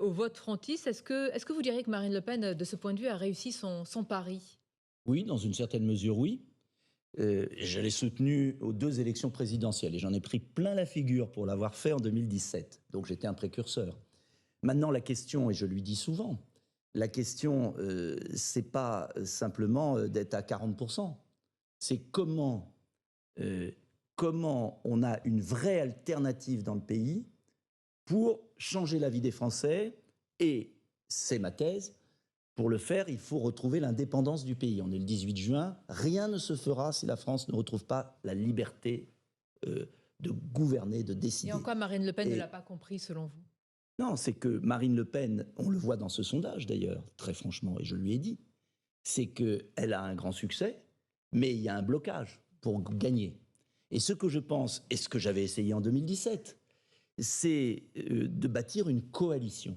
au vote frontiste. Est-ce que vous diriez que Marine Le Pen, de ce point de vue, a réussi son pari? Oui, dans une certaine mesure, oui. Je l'ai soutenu aux 2 élections présidentielles et j'en ai pris plein la figure pour l'avoir fait en 2017. Donc j'étais un précurseur. Maintenant, la question, et je lui dis souvent, la question, c'est pas simplement d'être à 40%. C'est euh, comment on a une vraie alternative dans le pays pour changer la vie des Français. Et c'est ma thèse. Pour le faire, il faut retrouver l'indépendance du pays. On est le 18 juin. Rien ne se fera si la France ne retrouve pas la liberté de gouverner, de Et décider. en quoi Marine Le Pen ne Et l'a pas compris, selon vous? non, c'est que Marine Le Pen, on le voit dans ce sondage d'ailleurs, très franchement, et je lui ai dit, c'est qu'elle a un grand succès, mais il y a un blocage pour gagner. Et ce que je pense, et ce que j'avais essayé en 2017, c'est de bâtir une coalition.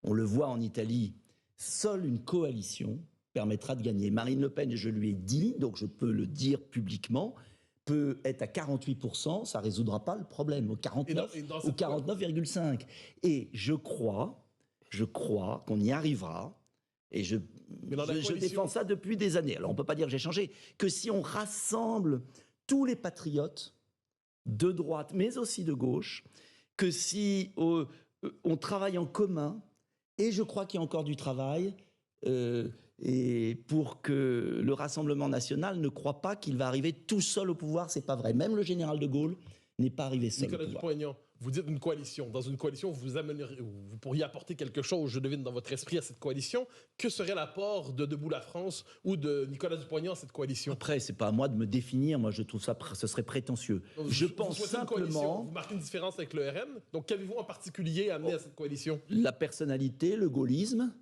On le voit en Italie, seule une coalition permettra de gagner. Marine Le Pen, je lui ai dit, donc je peux le dire publiquement, peut être à 48%, ça ne résoudra pas le problème, au 49 ou 49,5. Et je crois qu'on y arrivera, et je défends ça depuis des années. Alors on ne peut pas dire que j'ai changé, que si on rassemble tous les patriotes de droite, mais aussi de gauche, que si on travaille en commun, et je crois qu'il y a encore du travail, et pour que le Rassemblement national ne croit pas qu'il va arriver tout seul au pouvoir, c'est pas vrai. Même le général de Gaulle n'est pas arrivé seul Nicolas au pouvoir. Dupont-Aignan, vous dites une coalition. Dans une coalition, vous pourriez apporter quelque chose, je devine, dans votre esprit à cette coalition. Que serait l'apport de Debout la France ou de Nicolas Dupont-Aignan à cette coalition? Après, c'est pas à moi de me définir. Moi, je trouve ça, ce serait prétentieux. Donc, je vous pense souhaitez une coalition, simplement vous marquez une différence avec le RN. Donc, qu'avez-vous en particulier à amener à cette coalition? la personnalité, le gaullisme,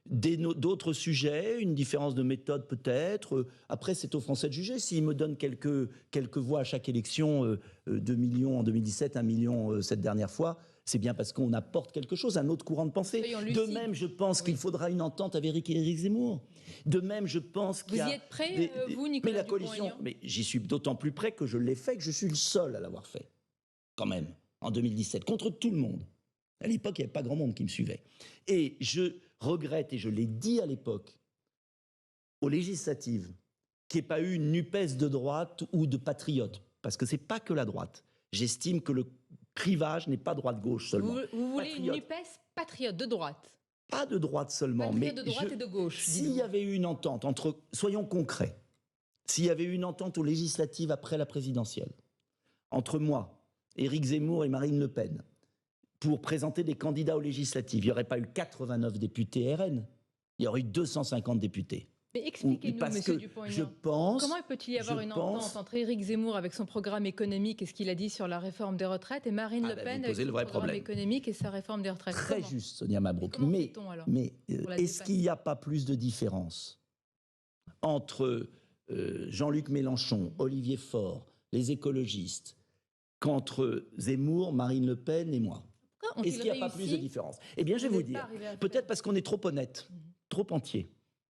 d'autres sujets, une différence de méthode peut-être. Après, c'est aux Français de juger. S'ils me donnent quelques voix à chaque élection, 2 millions en 2017, 1 million cette dernière fois, c'est bien parce qu'on apporte quelque chose, un autre courant de pensée. De même, je pense qu'il faudra une entente avec Éric Zemmour. De même, je pense qu'il y a... Vous y êtes prêt, vous, Nicolas Mais la coalition, mais j'y suis d'autant plus près que je l'ai fait, que je suis le seul à l'avoir fait, quand même, en 2017, contre tout le monde. À l'époque, il n'y avait pas grand monde qui me suivait. Et je regrette, et je l'ai dit à l'époque, aux législatives, qu'il n'y ait pas eu une NUPES de droite ou de patriotes. Parce que ce n'est pas que la droite. J'estime que le clivage n'est pas droite-gauche seulement. Vous voulez une NUPES patriote de droite? Pas de droite seulement, patriote de droite et de gauche. S'il y avait eu une entente entre... Soyons concrets. S'il y avait eu une entente aux législatives après la présidentielle, entre moi, Éric Zemmour et Marine Le Pen, pour présenter des candidats aux législatives, il n'y aurait pas eu 89 députés RN, il y aurait eu 250 députés. Mais expliquez-nous, monsieur Dupont-Aignan, comment peut-il y avoir une entente entre Éric Zemmour avec son programme économique et ce qu'il a dit sur la réforme des retraites et Marine Le Pen avec son programme économique et sa réforme des retraites? Très juste, Sonia Mabrouk. Mais est-ce qu'il n'y a pas plus de différence entre Jean-Luc Mélenchon, Olivier Faure, les écologistes, qu'entre Zemmour, Marine Le Pen et moi? Est-ce qu'il n'y a pas plus de différence? Eh bien, je vais vous dire, peut-être parce qu'on est trop honnête, trop entier.